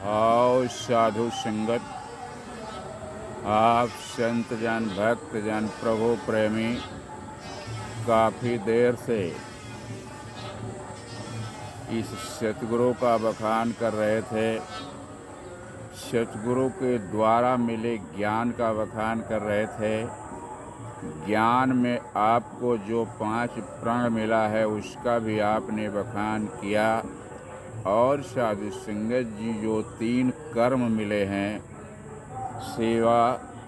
आओ साधु संगत, आप संत जन भक्त जन प्रभु प्रेमी काफ़ी देर से इस सतगुरु का बखान कर रहे थे। सतगुरु के द्वारा मिले ज्ञान का बखान कर रहे थे। ज्ञान में आपको जो 5 प्रण मिला है उसका भी आपने बखान किया। और साधु संगत जी जो 3 कर्म मिले हैं, सेवा,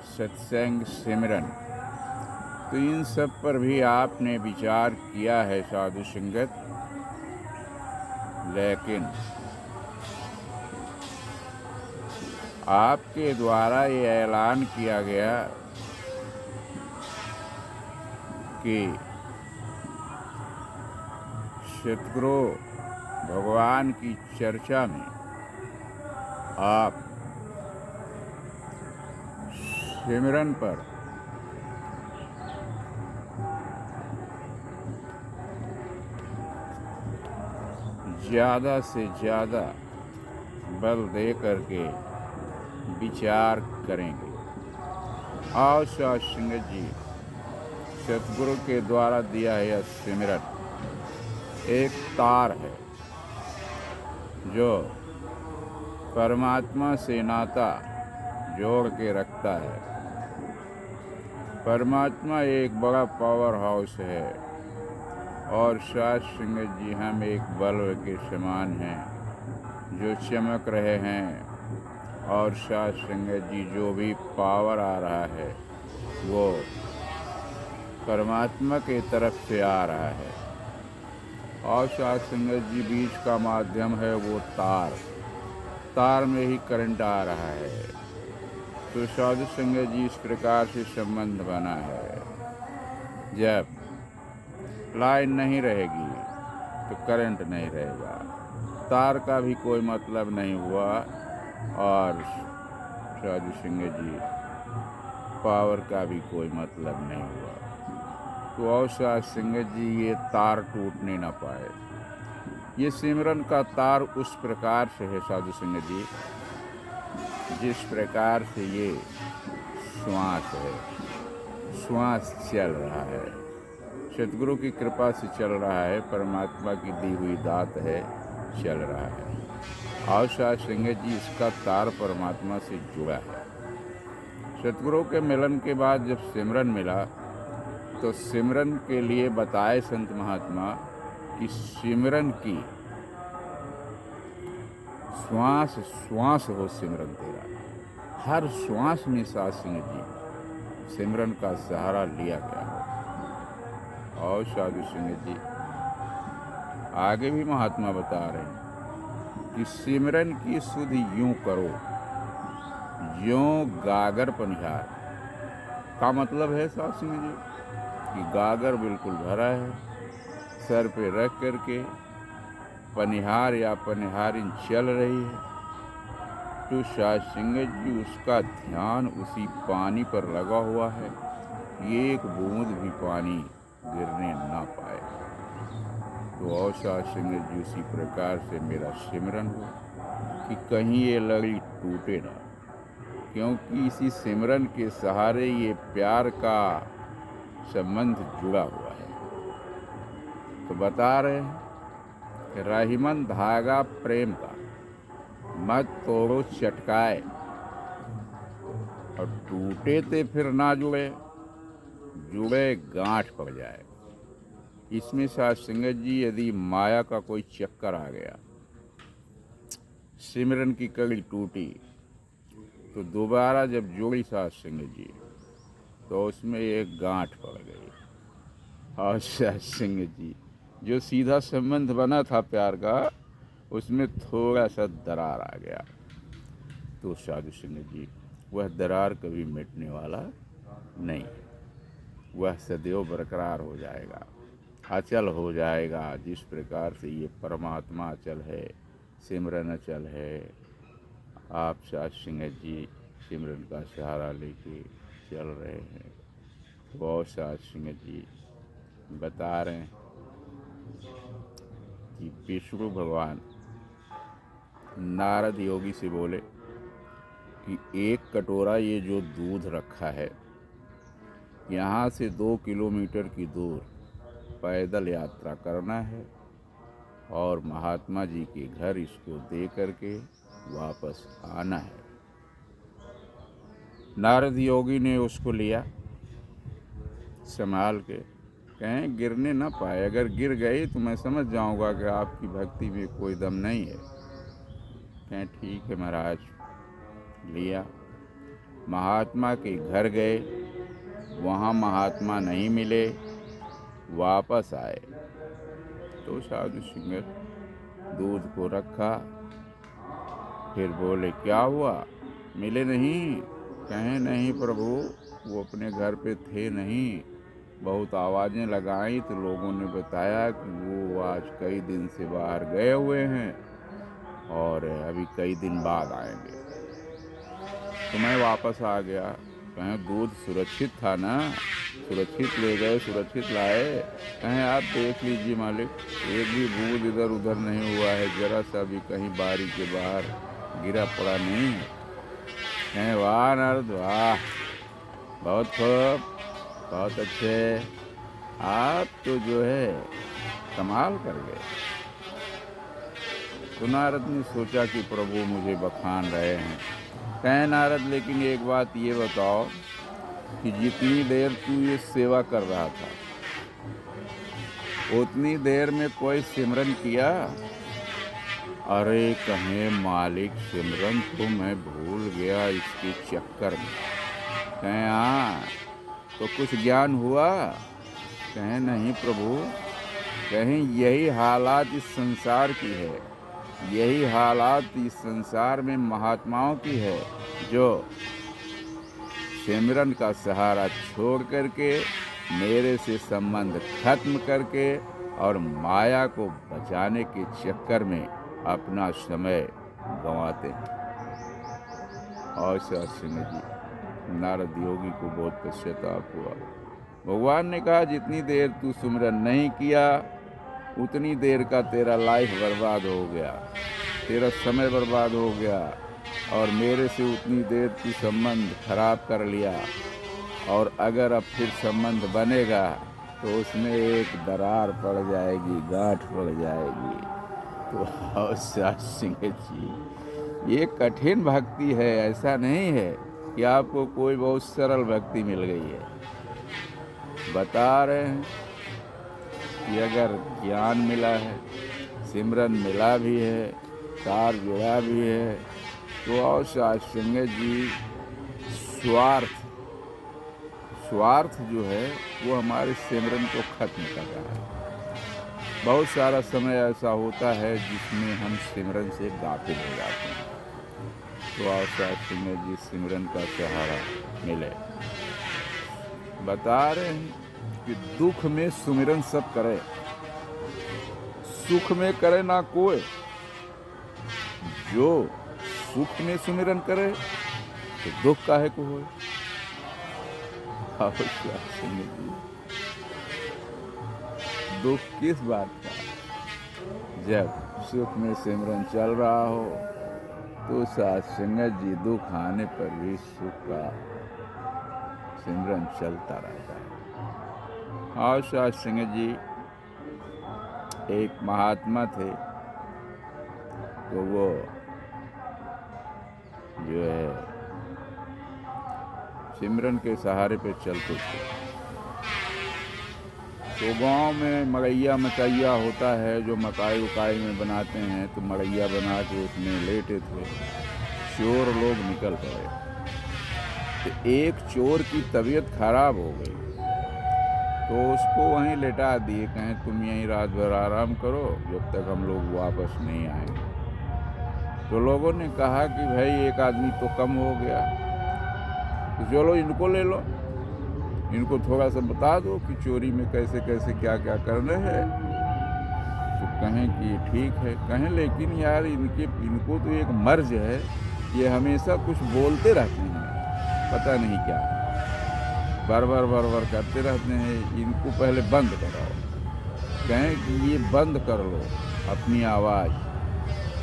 सत्संग, सिमरन, तो इन सब पर भी आपने विचार किया है साधु संगत। लेकिन आपके द्वारा ये ऐलान किया गया कि सतगुरु भगवान की चर्चा में आप सिमरन पर ज़्यादा से ज़्यादा बल दे करके विचार करेंगे। और साध संगत जी, सतगुरु के द्वारा दिया है यह सिमरन एक तार है जो परमात्मा से नाता जोड़ के रखता है। परमात्मा एक बड़ा पावर हाउस है और साध संगत जी हम एक बल्ब के समान हैं जो चमक रहे हैं। और साध संगत जी जो भी पावर आ रहा है वो परमात्मा के तरफ से आ रहा है। और साध संगत जी बीच का माध्यम है वो तार में ही करंट आ रहा है। तो साधु संगत जी इस प्रकार से संबंध बना है। जब लाइन नहीं रहेगी तो करंट नहीं रहेगा, तार का भी कोई मतलब नहीं हुआ। और साधु संगत जी पावर का भी कोई मतलब नहीं हुआ। तो और साध संगत जी ये तार टूटने ना पाए। ये सिमरन का तार उस प्रकार से है साधु संगत जी जिस प्रकार से ये श्वास है, श्वास चल रहा है, सतगुरु की कृपा से चल रहा है, परमात्मा की दी हुई दात है, चल रहा है। और साध संगत जी इसका तार परमात्मा से जुड़ा है। सतगुरु के मिलन के बाद जब सिमरन मिला तो सिमरन के लिए बताए संत महात्मा कि सिमरन की श्वास श्वास हो सिमरन तेरा। हर श्वास में साध संगत जी सिमरन का सहारा लिया गया हो। और साधु संगत जी आगे भी महात्मा बता रहे हैं कि सिमरन की सुध यूं करो ज्यों गागर पनिहार। का मतलब है साध संगत जी कि गागर बिल्कुल भरा है, सर पे रख करके पनिहार या पनिहारिन चल रही है। तो साध संगत जी उसका ध्यान उसी पानी पर लगा हुआ है, एक बूंद भी पानी गिरने ना पाए। तो और साध संगत जी उसी प्रकार से मेरा सिमरन हो कि कहीं ये लड़ी टूटे ना, क्योंकि इसी सिमरन के सहारे ये प्यार का संबंध जुड़ा हुआ है। तो बता रहे हैं कि रहीमन धागा प्रेम का मत तोड़ो चटकाए, और टूटे ते फिर ना जुड़े, जुड़े गांठ पड़ जाए। इसमें साध संगत जी यदि माया का कोई चक्कर आ गया, सिमरन की कड़ी टूटी, तो दोबारा जब जुड़ी साध संगत जी तो उसमें एक गांठ पड़ गई। और साध संगत जी जो सीधा संबंध बना था प्यार का, उसमें थोड़ा सा दरार आ गया। तो साधु संगत जी वह दरार कभी मिटने वाला नहीं, वह सदैव बरकरार हो जाएगा, अचल हो जाएगा। जिस प्रकार से ये परमात्मा अचल है, सिमरन अचल है, आप साध संगत जी सिमरन का सहारा लेके चल रहे हैं। तो और साध संगत जी बता रहे हैं कि विष्णु भगवान नारद योगी से बोले कि एक कटोरा ये जो दूध रखा है, यहाँ से 2 किलोमीटर की दूर पैदल यात्रा करना है और महात्मा जी के घर इसको दे करके वापस आना है। नारद योगी ने उसको लिया संभाल के, कहें गिरने ना पाए, अगर गिर गई तो मैं समझ जाऊंगा कि आपकी भक्ति में कोई दम नहीं है। कहें ठीक है महाराज। लिया, महात्मा के घर गए, वहाँ महात्मा नहीं मिले, वापस आए तो साधु सिंह दूध को रखा, फिर बोले क्या हुआ, मिले नहीं? कहें नहीं प्रभु, वो अपने घर पे थे नहीं, बहुत आवाज़ें लगाई तो लोगों ने बताया कि वो आज कई दिन से बाहर गए हुए हैं और अभी कई दिन बाद आएंगे। तो मैं वापस आ गया। कहें दूध सुरक्षित था ना, सुरक्षित ले गए, सुरक्षित लाए? कहें आप देख लीजिए मालिक, एक भी बूंद इधर उधर नहीं हुआ है, जरा सा भी कहीं बारी के बाहर गिरा पड़ा नहीं। कहें वाह नारद वाह, बहुत खूब, बहुत अच्छे, आप तो जो है कमाल कर गए। तो नारद ने सोचा कि प्रभु मुझे बखान रहे हैं। कहें नारद लेकिन एक बात ये बताओ कि जितनी देर तू ये सेवा कर रहा था, उतनी देर में कोई सिमरन किया? अरे कहें मालिक सिमरन तो मैं भूल गया इसके चक्कर में। कहें हाँ, तो कुछ ज्ञान हुआ? कहें नहीं प्रभु। कहें यही हालात इस संसार की है, यही हालात इस संसार में महात्माओं की है, जो सिमरन का सहारा छोड़ करके मेरे से संबंध खत्म करके और माया को बचाने के चक्कर में अपना समय गंवाते हैं। और सिंह जी, नारद योगी को बहुत पश्चाताप हुआ। भगवान ने कहा जितनी देर तू सिमरन नहीं किया, उतनी देर का तेरा लाइफ बर्बाद हो गया, तेरा समय बर्बाद हो गया, और मेरे से उतनी देर तू संबंध खराब कर लिया, और अगर अब फिर संबंध बनेगा तो उसमें एक दरार पड़ जाएगी, गांठ पड़ जाएगी। तो सिंह जी, ये कठिन भक्ति है, ऐसा नहीं है कि आपको कोई बहुत सरल भक्ति मिल गई है। बता रहे हैं कि अगर ज्ञान मिला है, सिमरन मिला भी है, तार जुड़ा भी है, तो और सिंह जी स्वार्थ जो है वो हमारे सिमरन को खत्म कर रहा है। बहुत सारा समय ऐसा होता है जिसमें हम सिमरन से गाफिल हो जाते हैं। तो और सिंह जी सिमरन का सहारा मिले। बता रहे हैं कि दुख में सुमिरन सब करे, सुख में करे ना कोई। जो सुख में सुमिरन करे तो दुख काहे को होए। सिंह जी, दुख किस बात का? जब सुख में सिमरन चल रहा हो तो सिंह जी दुख आने पर भी सुख का सिमरन चलता रहता है। और सिंह जी एक महात्मा थे, तो वो जो है सिमरन के सहारे पे चलते थे। तो गांव में मड़ैया मचैया होता है, जो मकाई उकाई में बनाते हैं, तो मड़ैया बना के उसमें लेटे थे। चोर लोग निकल पड़े, तो एक चोर की तबीयत खराब हो गई, तो उसको वहीं लेटा दिए। कहें तुम यहीं रात भर आराम करो जब तक हम लोग वापस नहीं आएंगे। तो लोगों ने कहा कि भाई एक आदमी तो कम हो गया, तो चलो इनको ले लो, इनको थोड़ा सा बता दो कि चोरी में कैसे कैसे क्या क्या करना है। तो कहें कि ठीक है। कहें लेकिन यार इनको तो एक मर्ज है, ये हमेशा कुछ बोलते रहते हैं, पता नहीं क्या बार बार करते रहते हैं, इनको पहले बंद कराओ। कहें कि ये बंद कर लो अपनी आवाज़।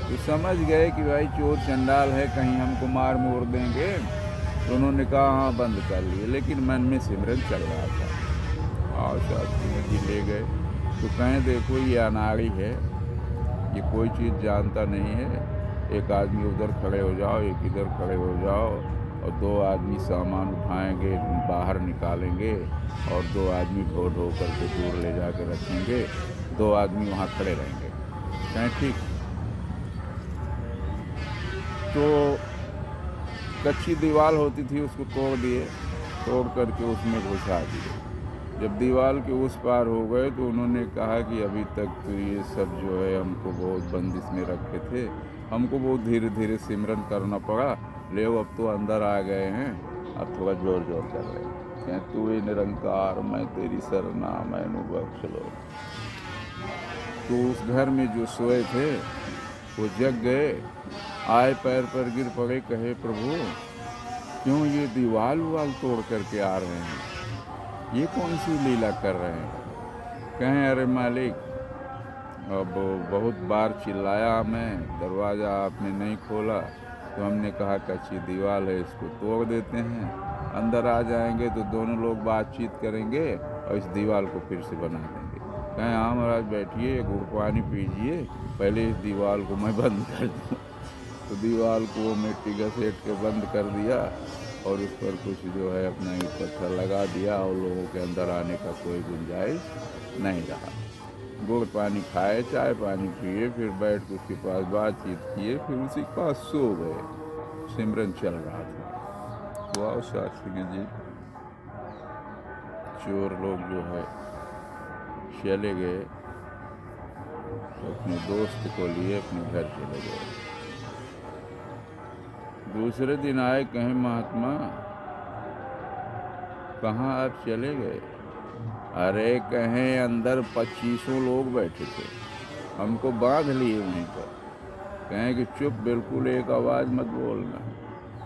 तो समझ गए कि भाई चोर चंडाल है, कहीं हमको मार मोड़ देंगे। तो उन्होंने कहा हाँ बंद कर लिए, लेकिन मन में सिमरन चल रहा था। और शास्त्री जी ले गए तो कहें देखो ये अनाड़ी है, ये कोई चीज़ जानता नहीं है। एक आदमी उधर खड़े हो जाओ, एक इधर खड़े हो जाओ, और दो आदमी सामान उठाएंगे, बाहर निकालेंगे, और दो आदमी ढो ढो करके दूर ले जा कर रखेंगे, दो आदमी वहाँ खड़े रहेंगे। कहें ठीक। तो कच्ची दीवार होती थी, उसको तोड़ दिए, तोड़ करके उसमें घुसा दिए। जब दीवार के उस पार हो गए तो उन्होंने कहा कि अभी तक तो ये सब जो है हमको बहुत बंदिश में रखे थे, हमको बहुत धीरे धीरे सिमरन करना पड़ा, ले अब तो अंदर आ गए हैं, अब थोड़ा जोर जोर कर रहे हैं। कहें तू ही निरंकार, मैं तेरी सरना, मैनू बख्श लो। तो उस घर में जो सोए थे वो जग गए, आए पैर पर गिर पड़े, कहे प्रभु क्यों ये दीवार उवाल तोड़ करके आ रहे हैं, ये कौन सी लीला कर रहे हैं। कहें अरे मालिक, अब बहुत बार चिल्लाया हमें, दरवाज़ा आपने नहीं खोला, तो हमने कहा कच्ची दीवार है, इसको तोड़ देते हैं, अंदर आ जाएंगे तो दोनों लोग बातचीत करेंगे और इस दीवार को फिर से बना देंगे। कहें हाँ महाराज बैठिए, गुड़ पानी पीजिए, पहले इस दीवार को मैं बंद कर दूँ। तो दीवार को वो मिट्टी घसेट के बंद कर दिया और उस पर कुछ जो है अपना ईंट पत्थर लगा दिया, और लोगों के अंदर आने का कोई गुंजाइश नहीं रहा। गुड़ पानी खाए, चाय पानी पिए, फिर बैठ के उसके पास बातचीत किए, फिर उसी के पास सो गए। सिमरन चल रहा था। तो आओ शास्त्री जी, चोर लोग जो है चले गए, तो अपने दोस्त को लिए अपने घर चले गए। दूसरे दिन आए, कहें महात्मा कहाँ आप चले गए। अरे कहें अंदर 25 लोग बैठे थे, हमको बांध लिए वहीं पर। कहें कि चुप, बिल्कुल एक आवाज़ मत बोलना,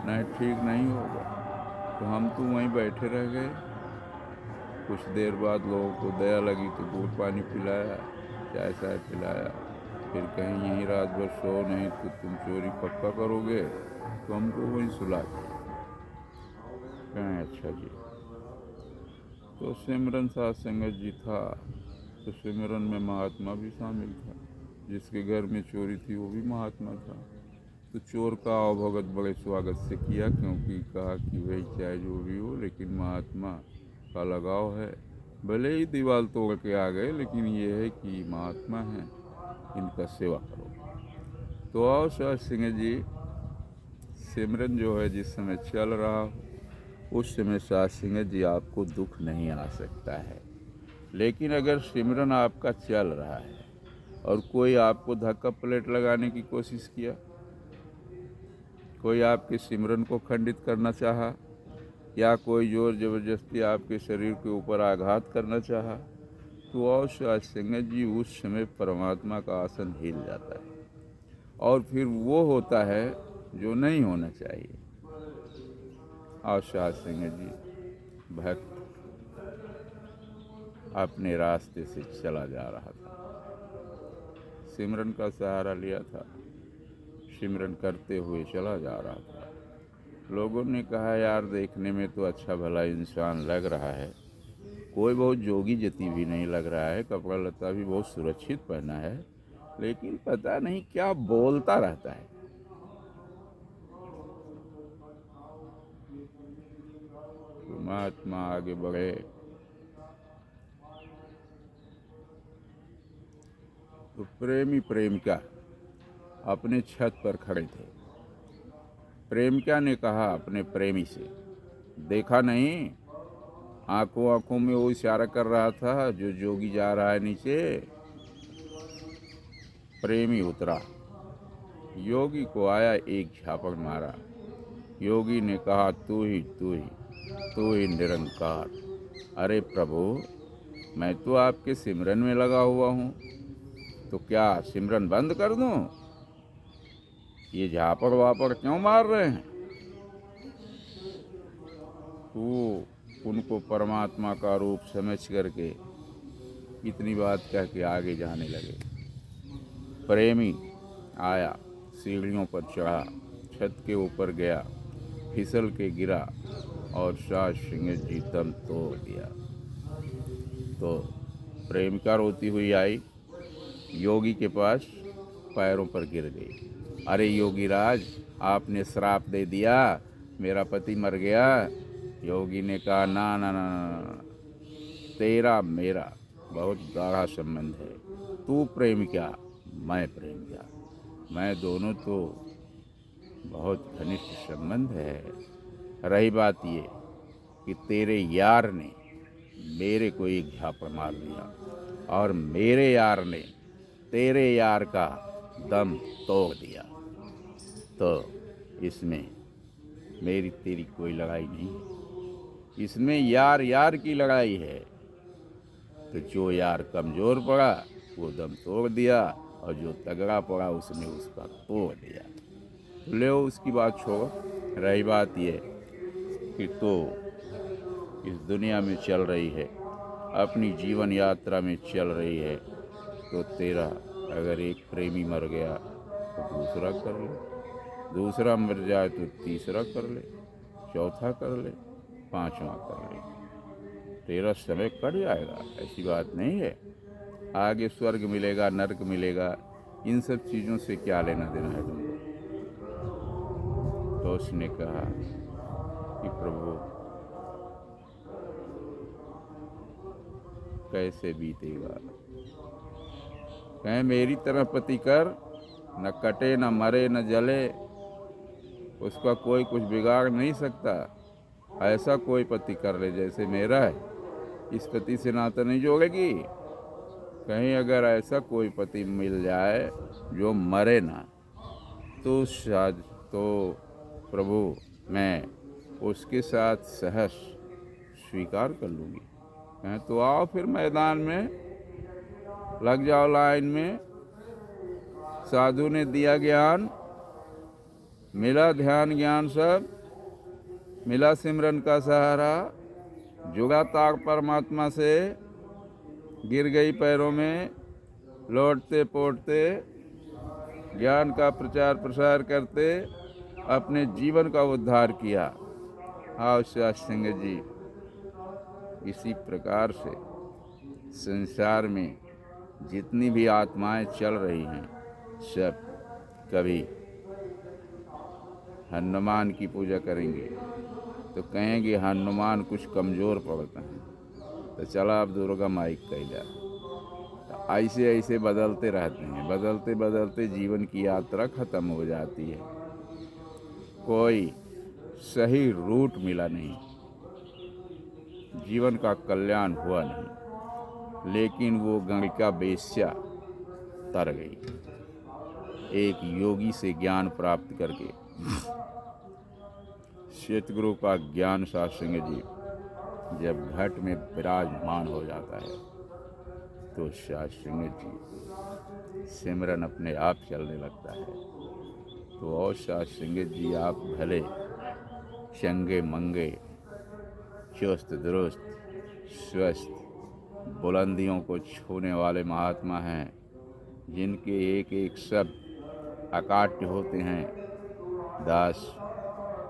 नहीं ठीक नहीं होगा। तो हम तो वहीं बैठे रह गए। कुछ देर बाद लोगों को दया लगी तो गुड़ पानी पिलाया, चाय चाय पिलाया, फिर कहीं यहीं रात भर सो, नहीं तो तुम चोरी पक्का करोगे, तो हमको वहीं सुला दिया। कहें अच्छा जी। तो सिमरन साथ संगत जी था, तो सिमरन में महात्मा भी शामिल था, जिसके घर में चोरी थी वो भी महात्मा था। तो चोर का अवभगत बड़े स्वागत से किया, क्योंकि कहा कि भाई चाहे जो भी हो, लेकिन महात्मा का लगाव है, भले ही दीवार तोड़ के आ गए, लेकिन ये है कि महात्मा हैं, इनका सेवा करो। तो आओ शाह सिंह जी, सिमरन जो है जिस समय चल रहा हो, उस समय शाह सिंह जी आपको दुख नहीं आ सकता है। लेकिन अगर सिमरन आपका चल रहा है और कोई आपको धक्का प्लेट लगाने की कोशिश किया, कोई आपके सिमरन को खंडित करना चाहा, या कोई जोर ज़बरदस्ती आपके शरीर के ऊपर आघात करना चाहा, तो और शाह सिंह जी उस समय परमात्मा का आसन हिल जाता है, और फिर वो होता है जो नहीं होना चाहिए। और शाह सिंह जी भक्त अपने रास्ते से चला जा रहा था, सिमरन का सहारा लिया था, सिमरन करते हुए चला जा रहा था। लोगों ने कहा यार देखने में तो अच्छा भला इंसान लग रहा है, कोई बहुत जोगी जती भी नहीं लग रहा है, कपड़ा लत्ता भी बहुत सुरक्षित पहना है, लेकिन पता नहीं क्या बोलता रहता है। तो महात्मा आगे बढ़े, तो प्रेमी प्रेमिका अपने छत पर खड़े थे। प्रेमिका ने कहा अपने प्रेमी से, देखा नहीं, आंखों आंखों में वो इशारा कर रहा था जो जोगी जा रहा है नीचे। प्रेमी उतरा, योगी को आया, एक झापड़ मारा। योगी ने कहा तू ही निरंकार। अरे प्रभु, मैं तो आपके सिमरन में लगा हुआ हूँ, तो क्या सिमरन बंद कर दूँ? ये झापड़ वापड़ क्यों मार रहे हैं? वो उनको परमात्मा का रूप समझ करके इतनी बात कह के आगे जाने लगे। प्रेमी आया, सीढ़ियों पर चढ़ा, छत के ऊपर गया, फिसल के गिरा और सास सिंह जी दम तोड़ दिया। तो प्रेमिका रोती हुई आई योगी के पास, पैरों पर गिर गई। अरे योगी राज, आपने श्राप दे दिया, मेरा पति मर गया। योगी ने कहा ना ना ना ना, तेरा मेरा बहुत गाढ़ा संबंध है। तू प्रेमिका, मैं प्रेमिका, मैं दोनों तो बहुत घनिष्ठ संबंध है। रही बात ये कि तेरे यार ने मेरे को एक झापड़ मार दिया और मेरे यार ने तेरे यार का दम तोड़ दिया, तो इसमें मेरी तेरी कोई लड़ाई नहीं, इसमें यार यार की लड़ाई है। तो जो यार कमज़ोर पड़ा वो दम तोड़ दिया और जो तगड़ा पड़ा उसने उसका तोड़ दिया। ले उसकी बात छोड़ो। रही बात ये कि तो इस दुनिया में चल रही है, अपनी जीवन यात्रा में चल रही है, तो तेरा अगर एक प्रेमी मर गया तो दूसरा कर ले, दूसरा मर जाए तो तीसरा कर ले, चौथा कर ले, पांचवा कर ले, तेरा समय कट जाएगा। ऐसी बात नहीं है। आगे स्वर्ग मिलेगा, नरक मिलेगा, इन सब चीज़ों से क्या लेना देना है तुमको। तो उसने कहा कि प्रभु कैसे बीतेगा। कहें मेरी तरह पति कर, न कटे न मरे न जले, उसका कोई कुछ बिगाड़ नहीं सकता। ऐसा कोई पति कर ले जैसे मेरा है, इस पति से नाता नहीं जोड़ेगी। कहीं अगर ऐसा कोई पति मिल जाए जो मरे ना, तो शायद तो प्रभु मैं उसके साथ सहर्ष स्वीकार कर लूँगी। कहें तो आओ फिर मैदान में लग जाओ लाइन में। साधु ने दिया ज्ञान, मिला ध्यान ज्ञान सब, मिला सिमरन का सहारा, जुड़ा ताक परमात्मा से, गिर गई पैरों में, लौटते पोटते ज्ञान का प्रचार प्रसार करते अपने जीवन का उद्धार किया। आओ सास सिंह जी, इसी प्रकार से संसार में जितनी भी आत्माएं चल रही हैं, सब कभी हनुमान की पूजा करेंगे तो कहेंगे हनुमान कुछ कमज़ोर पड़ते हैं, तो चला अब दुर्गा माई कैला। ऐसे ऐसे बदलते रहते हैं, बदलते बदलते जीवन की यात्रा ख़त्म हो जाती है। कोई सही रूट मिला नहीं, जीवन का कल्याण हुआ नहीं। लेकिन वो गंगिका वेश्या तर गई, एक योगी से ज्ञान प्राप्त करके। सतगुरु का ज्ञान सास सिंह जी जब घट में विराजमान हो जाता है तो सास सिंह जी सिमरन अपने आप चलने लगता है। तो और सास सिंह जी आप भले चंगे मंगे, चुस्त दुरुस्त, स्वस्थ, बुलंदियों को छूने वाले महात्मा हैं, जिनके एक एक शब्द अकाट्य होते हैं। दास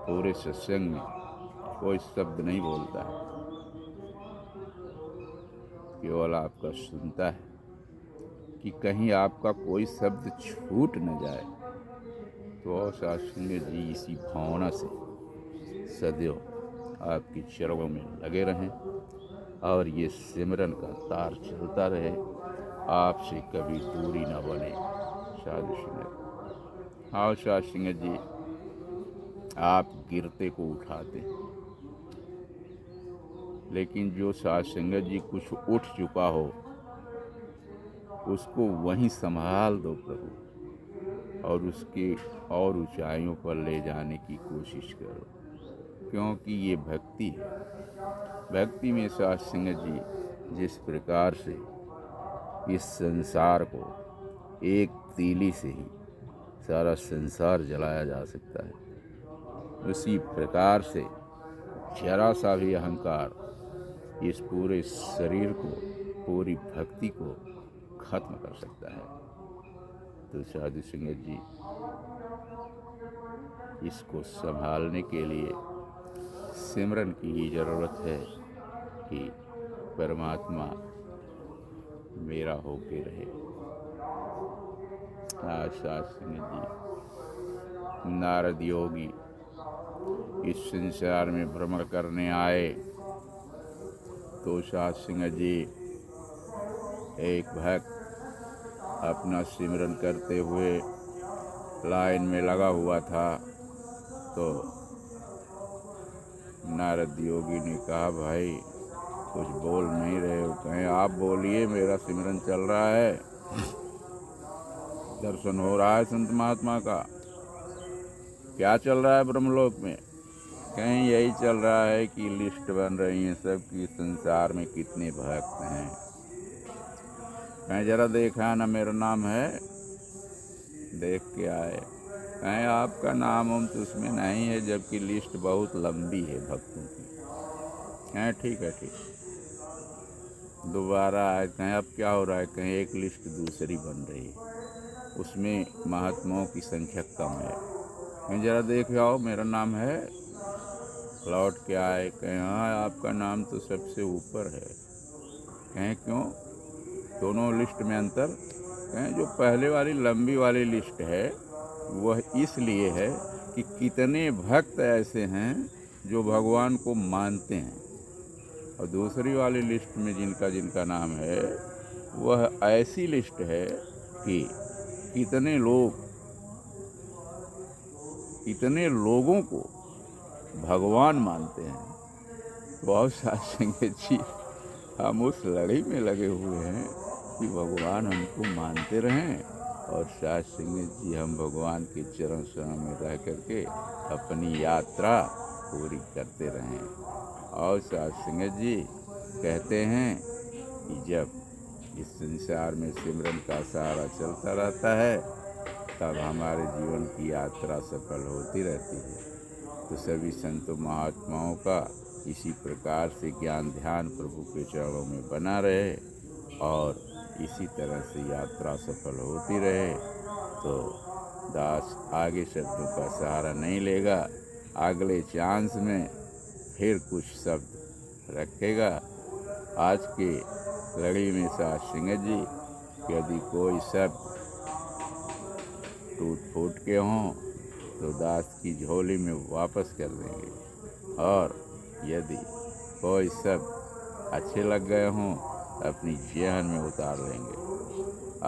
पूरे सत्संग में कोई शब्द नहीं बोलता है, केवल आपका सुनता है कि कहीं आपका कोई शब्द छूट न जाए। तो और सास सिंह जी इसी भावना से सदैव आपकी चरणों में लगे रहें और ये सिमरन का तार चलता रहे, आपसे कभी दूरी न बने। साधु सिंह, हाँ सास सिंह जी, आप गिरते को उठाते हैं, लेकिन जो सास सिंह जी कुछ उठ चुका हो उसको वहीं संभाल दो प्रभु, और उसके और ऊंचाइयों पर ले जाने की कोशिश करो, क्योंकि ये भक्ति है। भक्ति में सास सिंह जी जिस प्रकार से इस संसार को एक तीली से ही सारा संसार जलाया जा सकता है, उसी प्रकार से जरा सा भी अहंकार इस पूरे शरीर को, पूरी भक्ति को खत्म कर सकता है। तो साधु सिंह जी इसको संभालने के लिए सिमरन की ही ज़रूरत है कि परमात्मा मेरा होके रहे। आशा सिंह जी नारद योगी इस संसार में भ्रमण करने आए तो सात सिंह जी एक भक्त अपना सिमरन करते हुए लाइन में लगा हुआ था। तो नारद योगी ने कहा, भाई कुछ बोल नहीं रहे हो? कहें आप बोलिए, मेरा सिमरन चल रहा है, दर्शन हो रहा है संत महात्मा का। क्या चल रहा है ब्रह्मलोक में? कहीं यही चल रहा है कि लिस्ट बन रही है सबकी, संसार में कितने भक्त हैं। कहीं जरा देखा ना, मेरा नाम है, देख के आए। कहें आपका नाम हम तो उसमें नहीं है, जबकि लिस्ट बहुत लंबी है भक्तों की। कहें ठीक है, ठीक। दोबारा आए, कहें अब क्या हो रहा है? कहें एक लिस्ट दूसरी बन रही है, उसमें महात्माओं की संख्या कम है। कहें जरा देख आओ, मेरा नाम है। लौट के आए, कहें हाँ आपका नाम तो सबसे ऊपर है। कहें क्यों? दोनों लिस्ट में अंतर? कहें जो पहले वाली लंबी वाली लिस्ट है वह इसलिए है कि कितने भक्त ऐसे हैं जो भगवान को मानते हैं, और दूसरी वाली लिस्ट में जिनका जिनका नाम है वह ऐसी लिस्ट है कि कितने लोगों को भगवान मानते हैं। बहुत साथ जी हम उस लड़ाई में लगे हुए हैं कि भगवान हमको मानते रहें, और साथ सिंह जी हम भगवान के चरण शरण में रह करके अपनी यात्रा पूरी करते रहें। और साथ सिंह जी कहते हैं कि जब इस संसार में सिमरन का सहारा चलता रहता है तब हमारे जीवन की यात्रा सफल होती रहती है। तो सभी संतों महात्माओं का इसी प्रकार से ज्ञान ध्यान प्रभु के चरणों में बना रहे और इसी तरह से यात्रा सफल होती रहे। तो दास आगे शब्दों का सहारा नहीं लेगा, अगले चांस में फिर कुछ शब्द रखेगा। आज के लड़ी में साथ सिंह जी यदि कोई शब्द टूट फूट के हों तो दास की झोली में वापस कर देंगे, और यदि कोई शब्द अच्छे लग गए हों अपनी जेहन में उतार लेंगे।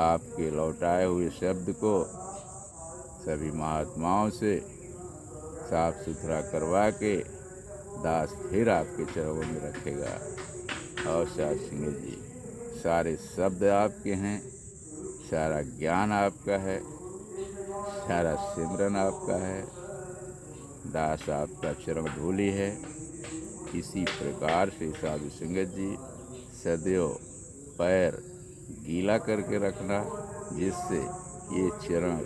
आपके लौटाए हुए शब्द को सभी महात्माओं से साफ सुथरा करवा के दास फिर आपके चरणों में रखेगा। और साथ सिंह जी सारे शब्द आपके हैं, सारा ज्ञान आपका है, सारा सिमरन आपका है, दास आपका चरण धूली है। इसी प्रकार से साधु संगत जी सदैव पैर गीला करके रखना, जिससे ये चरण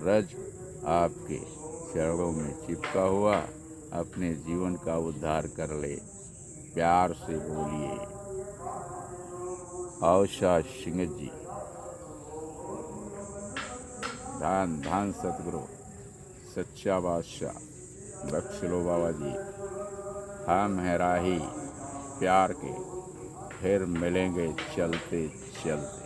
रज आपके चरणों में चिपका हुआ अपने जीवन का उद्धार कर ले। प्यार से बोलिए औषा सिंह जी। धन धन सतगुरु सच्चा बादशाह बख्श लो बाबा जी। हम हैं राही प्यार के, फिर मिलेंगे चलते चलते।